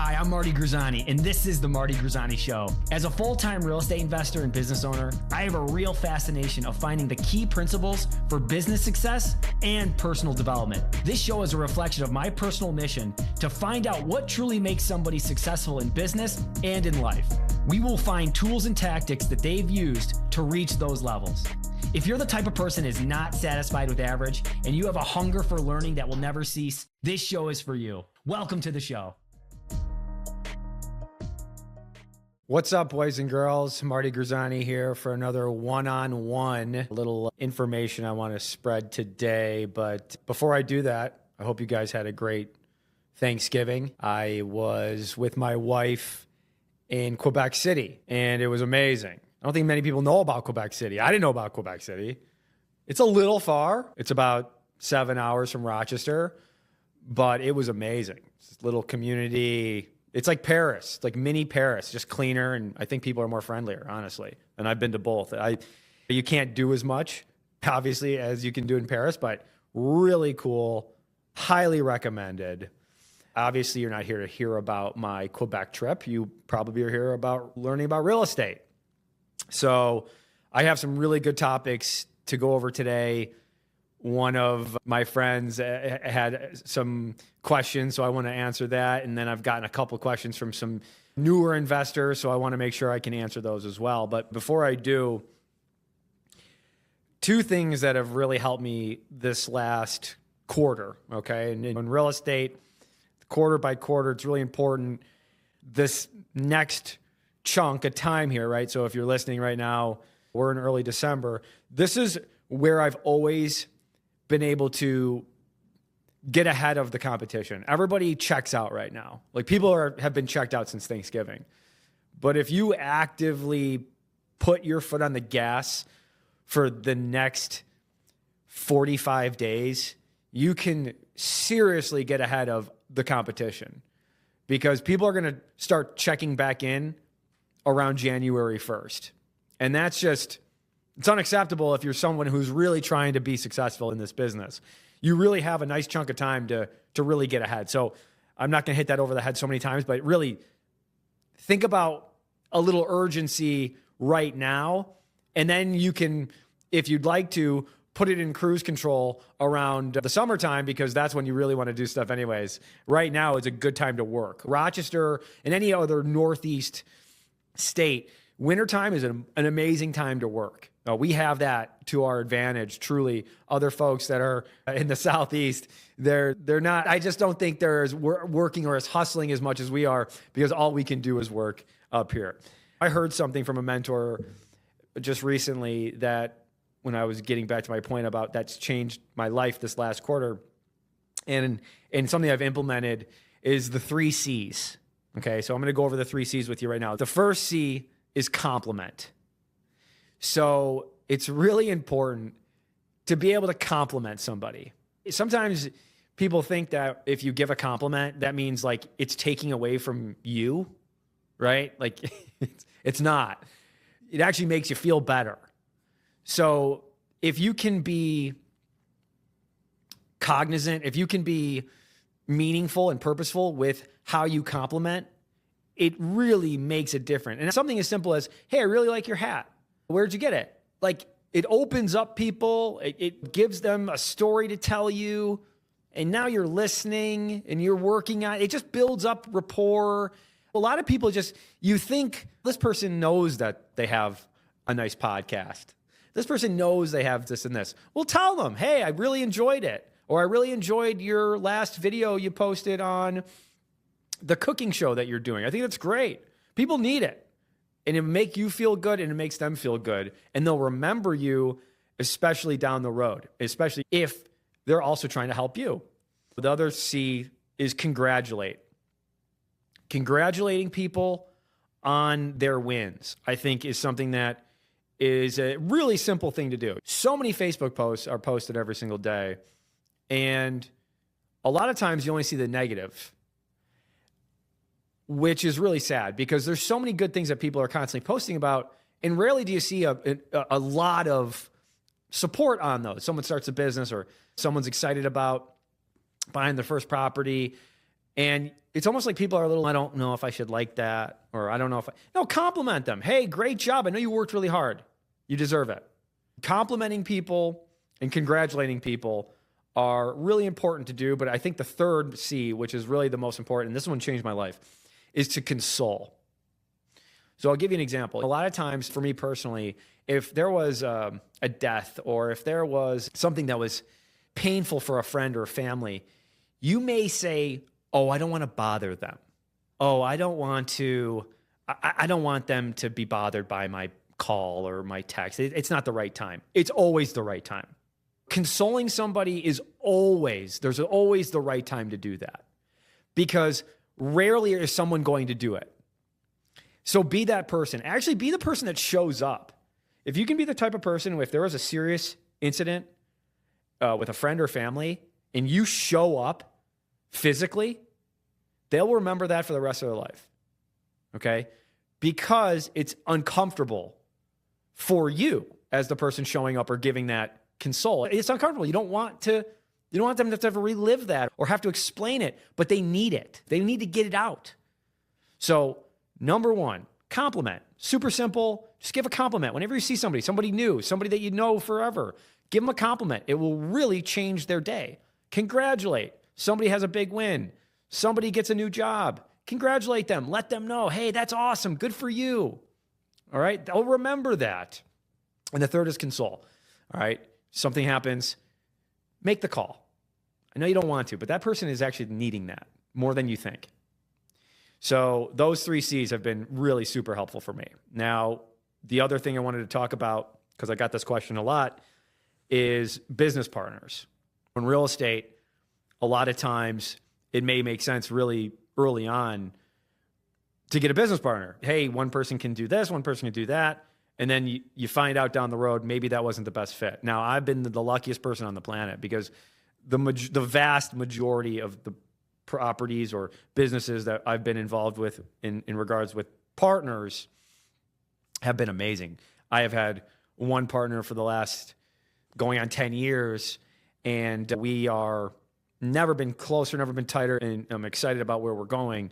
Hi, I'm Marty Grizzanti, and this is The Marty Grizzanti Show. As a full-time real estate investor and business owner, I have a real fascination of finding the key principles for business success and personal development. This show is a reflection of my personal mission to find out what truly makes somebody successful in business and in life. We will find tools and tactics that they've used to reach those levels. If you're the type of person is not satisfied with average and you have a hunger for learning that will never cease, this show is for you. Welcome to the show. What's up, boys and girls? Marty Grizzanti here for another one-on-one little information I want to spread today. But before I do that, I hope you guys had a great Thanksgiving. I was with my wife in Quebec City, and it was amazing. I don't think many people know about Quebec City. I didn't know about Quebec City. It's a little far. It's about 7 hours from Rochester, but it was amazing. It's this little community. It's like Paris, like mini Paris, just cleaner, and I think people are more friendlier, honestly. And I've been to both. You can't do as much, obviously, as you can do in Paris, but really cool, highly recommended. Obviously, you're not here to hear about my Quebec trip. You probably are here about learning about real estate. So I have some really good topics to go over today. One of my friends had some questions, so I want to answer that. And then I've gotten a couple of questions from some newer investors, so I want to make sure I can answer those as well. But before I do, two things that have really helped me this last quarter, okay? And in real estate, quarter by quarter, it's really important. This next chunk of time here, right? So if you're listening right now, we're in early December. This is where I've always been able to get ahead of the competition. Everybody checks out right now. Like people have been checked out since Thanksgiving. But if you actively put your foot on the gas for the next 45 days, you can seriously get ahead of the competition because people are going to start checking back in around January 1st. And that's just, it's unacceptable if you're someone who's really trying to be successful in this business. You really have a nice chunk of time to really get ahead. So I'm not going to hit that over the head so many times, but really think about a little urgency right now. And then you can, if you'd like to, put it in cruise control around the summertime because that's when you really want to do stuff anyways. Right now is a good time to work. Rochester and any other Northeast state, wintertime is an amazing time to work. We have that to our advantage, truly. Other folks that are in the Southeast, they're not, I just don't think they're as working or as hustling as much as we are because all we can do is work up here. I heard something from a mentor just recently that when I was getting back to my point about that's changed my life this last quarter. And something I've implemented is the 3 C's. Okay, so I'm going to go over the 3 C's with you right now. The first C is compliment. So it's really important to be able to compliment somebody. Sometimes people think that if you give a compliment, that means like it's taking away from you, right? Like it's not. It actually makes you feel better. So if you can be cognizant, if you can be meaningful and purposeful with how you compliment, it really makes it different. And something as simple as, hey, I really like your hat. Where'd you get it? Like it opens up people. It gives them a story to tell you. And now you're listening and you're working on it. It just builds up rapport. A lot of people just, you think this person knows that they have a nice podcast. This person knows they have this and this. Well, tell them, hey, I really enjoyed it. Or I really enjoyed your last video you posted on the cooking show that you're doing. I think that's great. People need it. And it make you feel good and it makes them feel good. And they'll remember you, especially down the road, especially if they're also trying to help you. The other C is congratulate. Congratulating people on their wins, I think, is something that is a really simple thing to do. So many Facebook posts are posted every single day. And a lot of times you only see the negative, which is really sad because there's so many good things that people are constantly posting about. And rarely do you see a lot of support on those. Someone starts a business or someone's excited about buying their first property And it's almost like people are a little, I don't know if I should like that, or I don't know if no, compliment them. Hey, great job. I know you worked really hard. You deserve it. Complimenting people and congratulating people are really important to do. But I think the third C, which is really the most important, and this one changed my life, is to console. So I'll give you an example. A lot of times for me personally, if there was a death or if there was something that was painful for a friend or a family, you may say, oh, I don't want to bother them. Oh, I don't want them to be bothered by my call or my text. It's not the right time. It's always the right time. Consoling somebody there's always the right time to do that, because rarely is someone going to do it. So be that person. Actually, be the person that shows up. If you can be the type of person, if there was a serious incident with a friend or family and you show up physically, they'll remember that for the rest of their life. Okay? Because it's uncomfortable for you as the person showing up or giving that console. It's uncomfortable. You don't want them to have to relive that or have to explain it, but they need it. They need to get it out. So, number one, compliment. Super simple. Just give a compliment. Whenever you see somebody new, somebody that you know forever, give them a compliment. It will really change their day. Congratulate. Somebody has a big win. Somebody gets a new job. Congratulate them. Let them know, hey, that's awesome. Good for you. All right? They'll remember that. And the third is console. All right? Something happens, make the call. I know you don't want to, but that person is actually needing that more than you think. So those 3 C's have been really super helpful for me. Now, the other thing I wanted to talk about, because I got this question a lot, is business partners. In real estate, a lot of times it may make sense really early on to get a business partner. Hey, one person can do this, one person can do that. And then you find out down the road, maybe that wasn't the best fit. Now, I've been the luckiest person on the planet because the vast majority of the properties or businesses that I've been involved with in regards with partners have been amazing. I have had one partner for the last going on 10 years, and we are never been closer, never been tighter, and I'm excited about where we're going.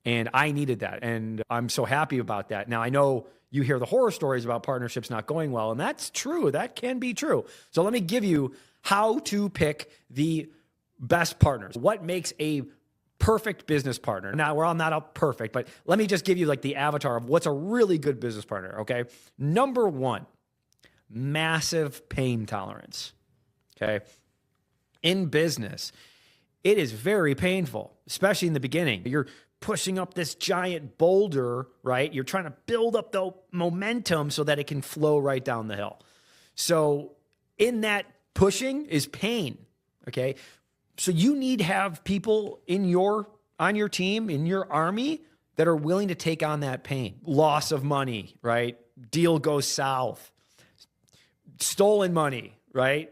And I needed that, and I'm so happy about that. Now, I know you hear the horror stories about partnerships not going well, and that's true. That can be true. So let me give you how to pick the best partners. What makes a perfect business partner? Now, we're all not perfect, but let me just give you like the avatar of what's a really good business partner, okay? Number one, massive pain tolerance, okay? In business, it is very painful, especially in the beginning. You're pushing up this giant boulder, right? You're trying to build up the momentum so that it can flow right down the hill. So in that pushing is pain, okay? So you need to have people on your team, in your army, that are willing to take on that pain. Loss of money, right? Deal goes south. Stolen money, right?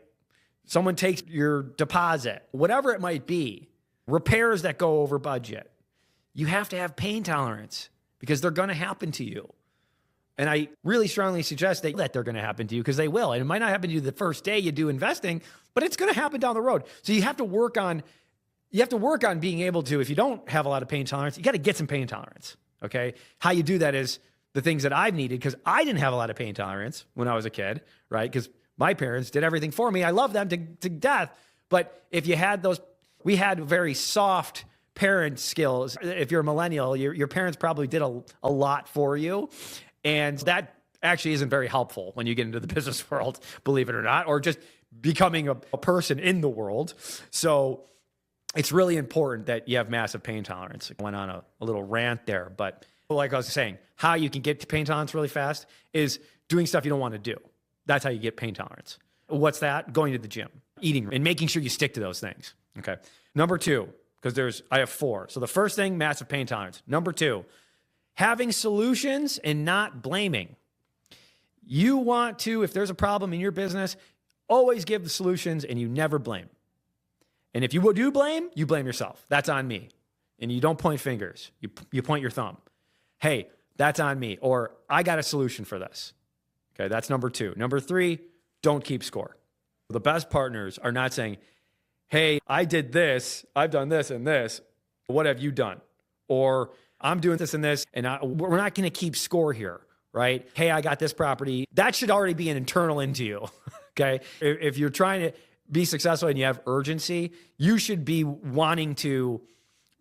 Someone takes your deposit, whatever it might be. Repairs that go over budget. You have to have pain tolerance because they're going to happen to you. And I really strongly suggest that they're going to happen to you, because they will. And it might not happen to you the first day you do investing, but it's going to happen down the road. So you have to work on being able to, if you don't have a lot of pain tolerance, you got to get some pain tolerance. Okay. How you do that is the things that I've needed, because I didn't have a lot of pain tolerance when I was a kid, right? Because my parents did everything for me. I love them to death. But if you had those, we had very soft parent skills. If you're a millennial, your parents probably did a lot for you. And that actually isn't very helpful when you get into the business world, believe it or not, or just becoming a person in the world. So it's really important that you have massive pain tolerance. I went on a little rant there, but like I was saying, how you can get to pain tolerance really fast is doing stuff you don't want to do. That's how you get pain tolerance. What's that? Going to the gym, eating, and making sure you stick to those things. Okay. Number two, because I have 4. So the first thing, massive pain tolerance. Number 2, having solutions and not blaming. You want to, if there's a problem in your business, always give the solutions and you never blame. And if you do blame, you blame yourself. That's on me. And you don't point fingers. You point your thumb. Hey, that's on me. Or I got a solution for this. Okay, that's number 2. Number 3, don't keep score. The best partners are not saying, hey, I did this, I've done this and this, What have you done? Or I'm doing this and this, and we're not going to keep score here, right? Hey, I got this property. That should already be an internal into you, okay? If you're trying to be successful and you have urgency, you should be wanting to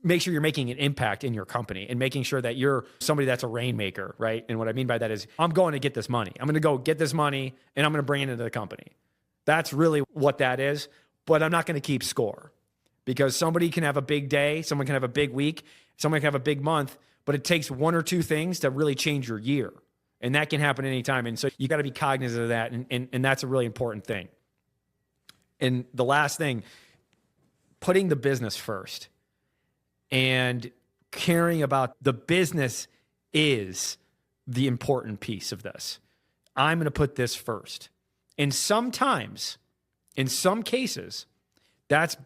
make sure you're making an impact in your company and making sure that you're somebody that's a rainmaker, right? And what I mean by that is I'm going to get this money. I'm going to go get this money and I'm going to bring it into the company. That's really what that is. But I'm not going to keep score, because somebody can have a big day, someone can have a big week, someone can have a big month, but it takes one or two things to really change your year. And that can happen anytime. And so you got to be cognizant of that. And that's a really important thing. And the last thing, putting the business first and caring about the business is the important piece of this. I'm going to put this first. And sometimes, in some cases, that's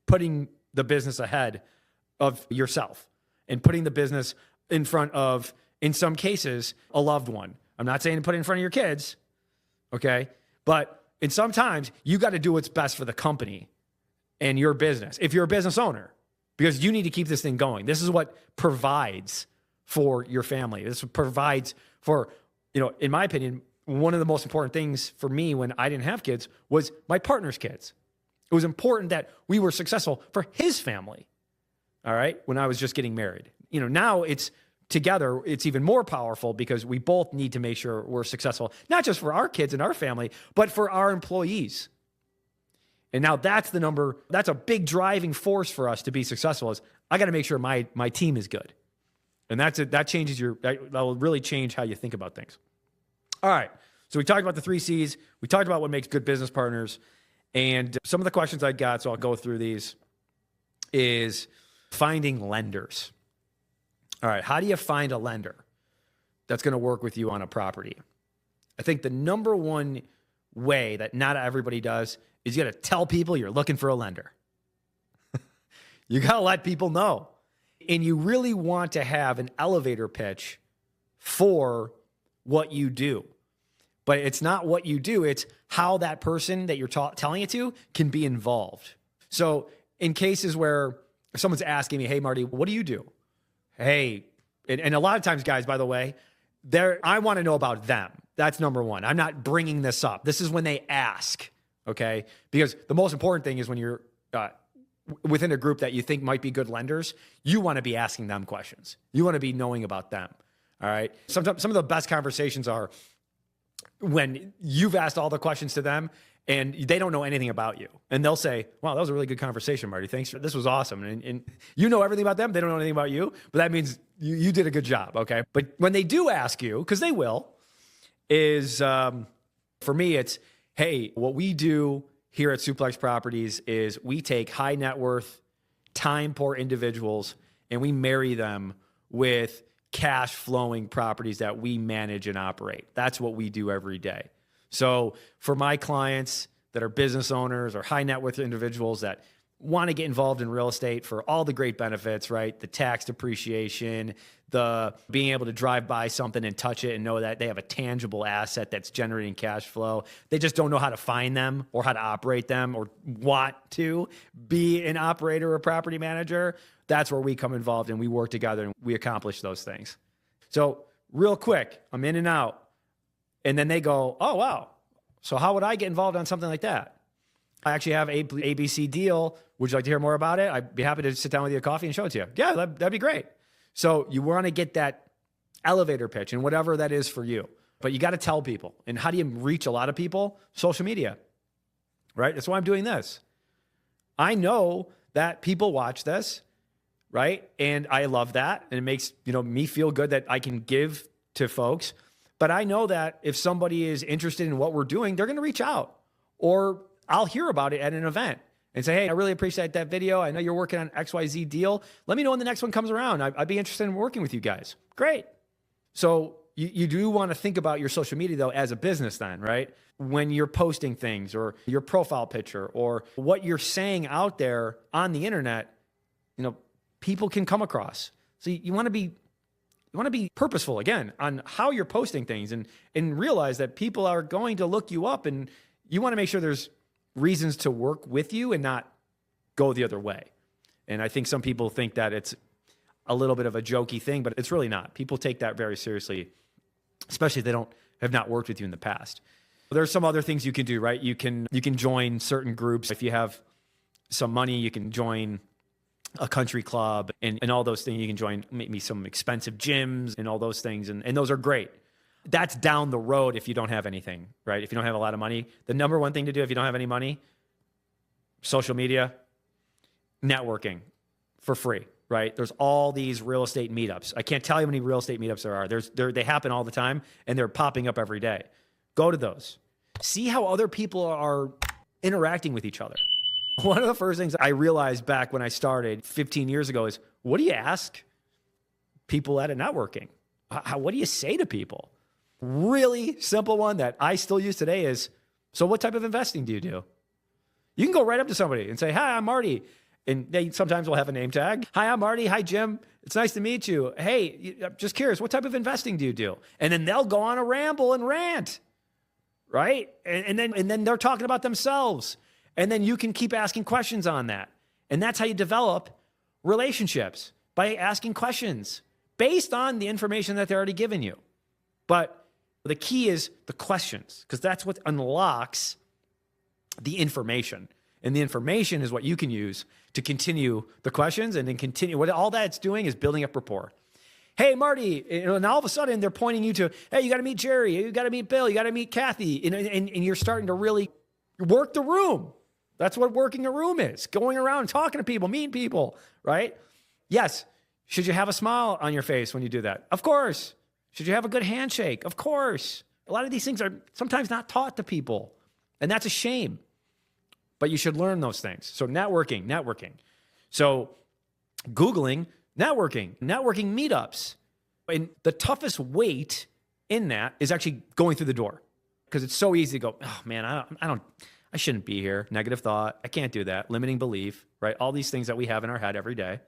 putting the business ahead of yourself and putting the business in front of, in some cases, a loved one. I'm not saying to put it in front of your kids, okay? But in sometimes you got to do what's best for the company and your business. If you're a business owner, because you need to keep this thing going. This is what provides for your family. This provides for, in my opinion, one of the most important things for me when I didn't have kids was my partner's kids. It was important that we were successful for his family. All right. When I was just getting married, now it's together, it's even more powerful because we both need to make sure we're successful, not just for our kids and our family, but for our employees. And now that's a big driving force for us to be successful is I got to make sure my team is good. And that changes that will really change how you think about things. All right. So we talked about the 3 C's. We talked about what makes good business partners. And some of the questions I got, so I'll go through these, is finding lenders. All right. How do you find a lender that's going to work with you on a property? I think the number one way that not everybody does is you got to tell people you're looking for a lender. You got to let people know. And you really want to have an elevator pitch for what you do. But it's not what you do, it's how that person that you're telling it to can be involved. So in cases where someone's asking me, hey, Marty, what do you do? Hey, and a lot of times, guys, by the way, I want to know about them. That's number one. I'm not bringing this up. This is when they ask, okay? Because the most important thing is when you're within a group that you think might be good lenders, you want to be asking them questions. You want to be knowing about them, all right? Sometimes some of the best conversations are when you've asked all the questions to them and they don't know anything about you. And they'll say, wow, that was a really good conversation, Marty. Thanks. This was awesome. And you know everything about them. They don't know anything about you, but that means you did a good job, okay? But when they do ask you, because they will, is for me, it's, hey, what we do here at Suplex Properties is we take high net worth, time poor individuals and we marry them with cash flowing properties that we manage and operate. That's what we do every day. So for my clients that are business owners or high net worth individuals that want to get involved in real estate for all the great benefits, right? The tax depreciation, the being able to drive by something and touch it and know that they have a tangible asset that's generating cash flow. They just don't know how to find them or how to operate them or want to be an operator or property manager. That's where we come involved and we work together and we accomplish those things. So real quick, I'm in and out. And then they go, oh, wow. So how would I get involved on something like that? I actually have a ABC deal. Would you like to hear more about it? I'd be happy to sit down with you a coffee and show it to you. Yeah, that'd be great. So you want to get that elevator pitch and whatever that is for you. But you got to tell people. And how do you reach a lot of people? Social media, right? That's why I'm doing this. I know that people watch this, right? And I love that. And it makes, me feel good that I can give to folks. But I know that if somebody is interested in what we're doing, they're going to reach out. Or I'll hear about it at an event and say, hey, I really appreciate that video. I know you're working on XYZ deal. Let me know when the next one comes around. I'd be interested in working with you guys. Great. So you do want to think about your social media, though, as a business then, right? When you're posting things or your profile picture or what you're saying out there on the internet, people can come across. So you want to be purposeful, again, on how you're posting things and realize that people are going to look you up and you want to make sure there's reasons to work with you and not go the other way. And I think some people think that it's a little bit of a jokey thing, but it's really not. People take that very seriously, especially if they have not worked with you in the past. There's some other things you can do, right? You can join certain groups. If you have some money, you can join a country club and all those things. You can join maybe some expensive gyms and all those things. And those are great. That's down the road if you don't have anything, right? If you don't have a lot of money, the number one thing to do if you don't have any money, social media, networking for free, right? There's all these real estate meetups. I can't tell you how many real estate meetups there are. They happen all the time and they're popping up every day. Go to those. See how other people are interacting with each other. One of the first things I realized back when I started 15 years ago is, what do you ask people at a networking? What do you say to people? Really simple one that I still use today is, so what type of investing do you do? You can go right up to somebody and say, hi, I'm Marty. And they sometimes will have a name tag. Hi, I'm Marty. Hi, Jim. It's nice to meet you. Hey, I'm just curious, what type of investing do you do? And then they'll go on a ramble and rant, right? And then they're talking about themselves. And then you can keep asking questions on that. And that's how you develop relationships, by asking questions based on the information that they're already giving you. But the key is the questions, because that's what unlocks the information. And the information is what you can use to continue the questions and then continue. What all that's doing is building up rapport. Hey, Marty, and all of a sudden they're pointing you to, hey, you got to meet Jerry, you got to meet Bill, you got to meet Kathy. And you're starting to really work the room. That's what working a room is. Going around, talking to people, meeting people, right? Yes. Should you have a smile on your face when you do that? Of course. Should you have a good handshake? Of course. A lot of these things are sometimes not taught to people, and that's a shame. But you should learn those things. So networking. So Googling networking meetups. And the toughest weight in that is actually going through the door, because it's so easy to go, oh man, I shouldn't be here. Negative thought. I can't do that. Limiting belief, right? All these things that we have in our head every day.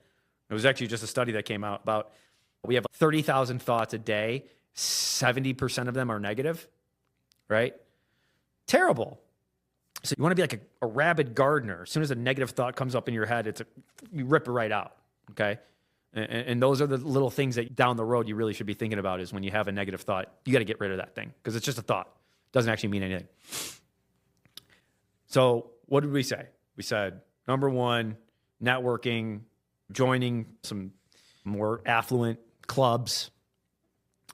It was actually just a study that came out about, we have 30,000 thoughts a day. 70% of them are negative, right? Terrible. So you want to be like a rabid gardener. As soon as a negative thought comes up in your head, you rip it right out, okay? And those are the little things that down the road you really should be thinking about, is when you have a negative thought, you got to get rid of that thing, because it's just a thought. It doesn't actually mean anything. So what did we say? We said, number one, networking, joining some more affluent clubs,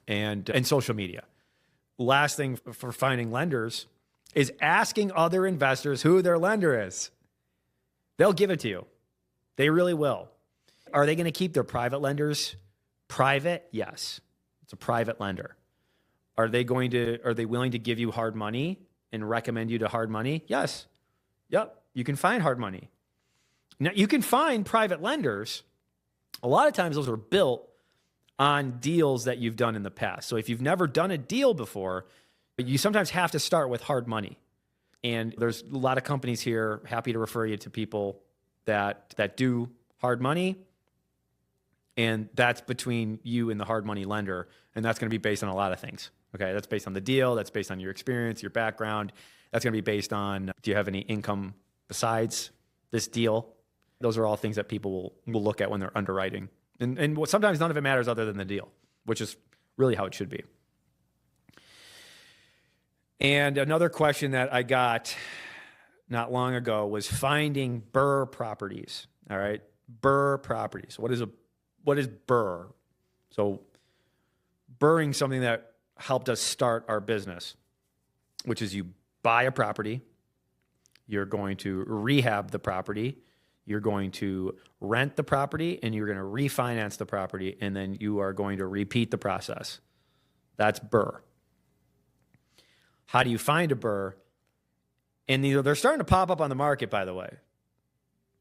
and social media. Last thing for finding lenders is asking other investors who their lender is. They'll give it to you. They really will. Are they going to keep their private lenders private? Yes. It's a private lender. Are they willing to give you hard money and recommend you to hard money? Yes. Yep. You can find hard money. Now, you can find private lenders. A lot of times those are built on deals that you've done in the past. So if you've never done a deal before, you sometimes have to start with hard money. And there's a lot of companies here, happy to refer you to people that do hard money. And that's between you and the hard money lender. And that's going to be based on a lot of things. Okay, that's based on the deal. That's based on your experience, your background. That's going to be based on, do you have any income besides this deal? Those are all things that people will look at when they're underwriting. And sometimes none of it matters other than the deal, which is really how it should be. And another question that I got not long ago was finding BRRRR properties. All right, BRRRR properties. What is BRRRR? So BRRRRing something that helped us start our business, which is you buy a property, you're going to rehab the property, you're going to rent the property, and you're going to refinance the property, and then you are going to repeat the process. That's BRRRR. How do you find a BRRRR? And they're starting to pop up on the market, by the way.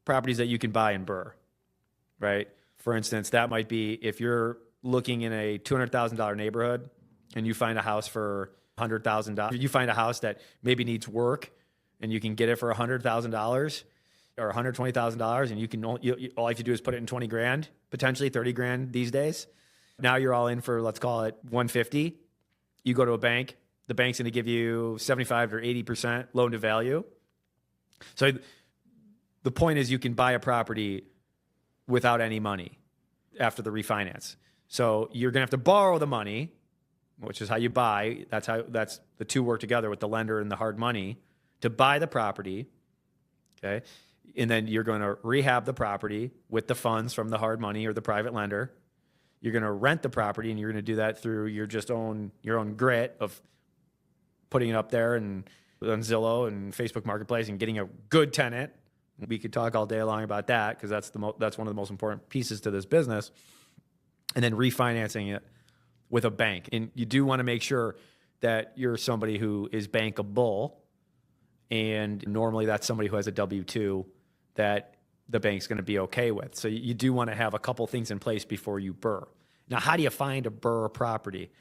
Properties that you can buy in BRRRR, right? For instance, that might be if you're looking in a $200,000 neighborhood and you find a house for $100,000. You find a house that maybe needs work and you can get it for $100,000 or $120,000, and all you have to do is put it in 20 grand, potentially 30 grand these days. Now you're all in for, let's call it 150. You go to a bank. The bank's going to give you 75 or 80% loan to value. So the point is, you can buy a property without any money after the refinance. So you're going to have to borrow the money, which is how you buy. That's the two work together with the lender and the hard money to buy the property. Okay. And then you're going to rehab the property with the funds from the hard money or the private lender. You're going to rent the property, and you're going to do that through your own grit of putting it up there and on Zillow and Facebook Marketplace and getting a good tenant. We could talk all day long about that because that's one of the most important pieces to this business. And then refinancing it with a bank. And you do want to make sure that you're somebody who is bankable. And normally that's somebody who has a W-2 that the bank's going to be okay with. So you do want to have a couple things in place before you BRRRR. Now, how do you find a BRRRR property?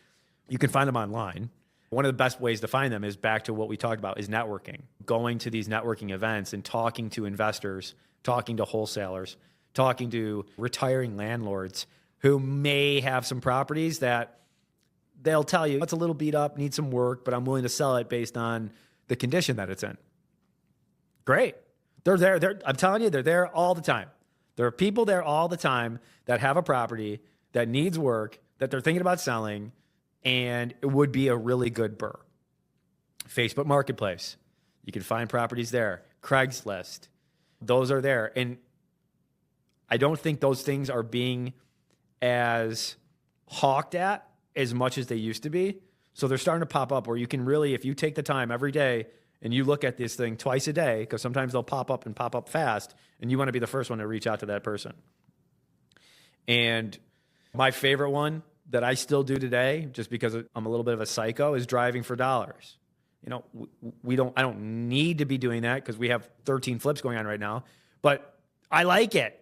You can find them online. One of the best ways to find them is back to what we talked about, is networking. Going to these networking events and talking to investors, talking to wholesalers, talking to retiring landlords who may have some properties that they'll tell you it's a little beat up, needs some work, but I'm willing to sell it based on the condition that it's in. Great. They're there. I'm telling you, they're there all the time. There are people there all the time that have a property that needs work, that they're thinking about selling, and it would be a really good BRRRR. Facebook Marketplace. You can find properties there. Craigslist. Those are there. And I don't think those things are being as hawked at as much as they used to be. So they're starting to pop up where you can really, if you take the time every day and you look at this thing twice a day, because sometimes they'll pop up and pop up fast, and you want to be the first one to reach out to that person. And my favorite one that I still do today, just because I'm a little bit of a psycho, is driving for dollars. You know, I don't need to be doing that because we have 13 flips going on right now, but I like it.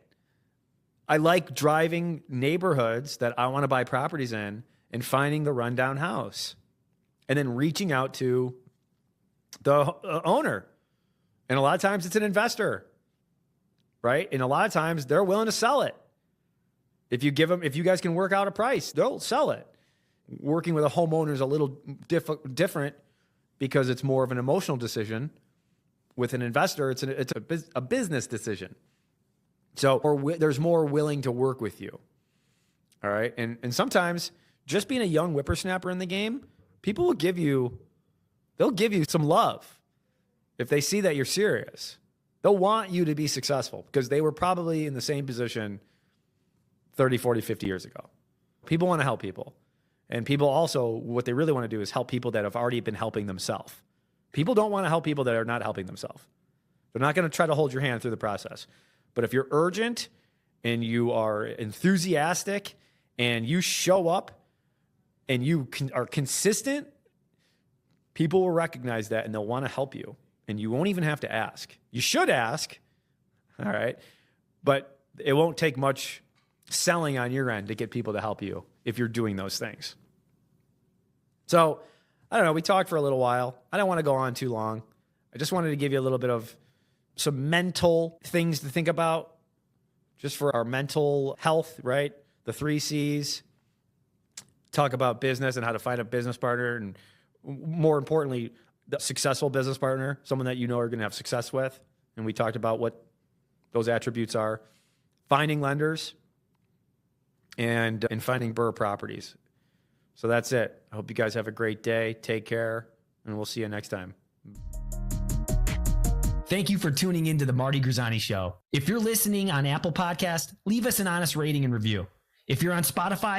I like driving neighborhoods that I want to buy properties in and finding the rundown house and then reaching out to the owner. And a lot of times it's an investor, right? And a lot of times they're willing to sell it. If you guys can work out a price, they'll sell it. Working with a homeowner is a little different because it's more of an emotional decision. With an investor, it's a business decision. So there's more willing to work with you. All right. And sometimes just being a young whippersnapper in the game, people will they'll give you some love if they see that you're serious. They'll want you to be successful because they were probably in the same position 30, 40, 50 years ago. People want to help people. And people also, what they really want to do is help people that have already been helping themselves. People don't want to help people that are not helping themselves. They're not going to try to hold your hand through the process. But if you're urgent and you are enthusiastic and you show up and you are consistent, people will recognize that and they'll want to help you. And you won't even have to ask. You should ask, all right? But it won't take much selling on your end to get people to help you if you're doing those things. So, I don't know, we talked for a little while. I don't want to go on too long. I just wanted to give you a little bit of some mental things to think about just for our mental health, right? The 3 C's. Talk about business and how to find a business partner, and more importantly, the successful business partner, someone that you know are going to have success with. And we talked about what those attributes are. Finding lenders and finding BRRRR properties. So that's it. I hope you guys have a great day. Take care, and we'll see you next time. Thank you for tuning into the Marty Grizzanti Show. If you're listening on Apple Podcast, leave us an honest rating and review. If you're on Spotify,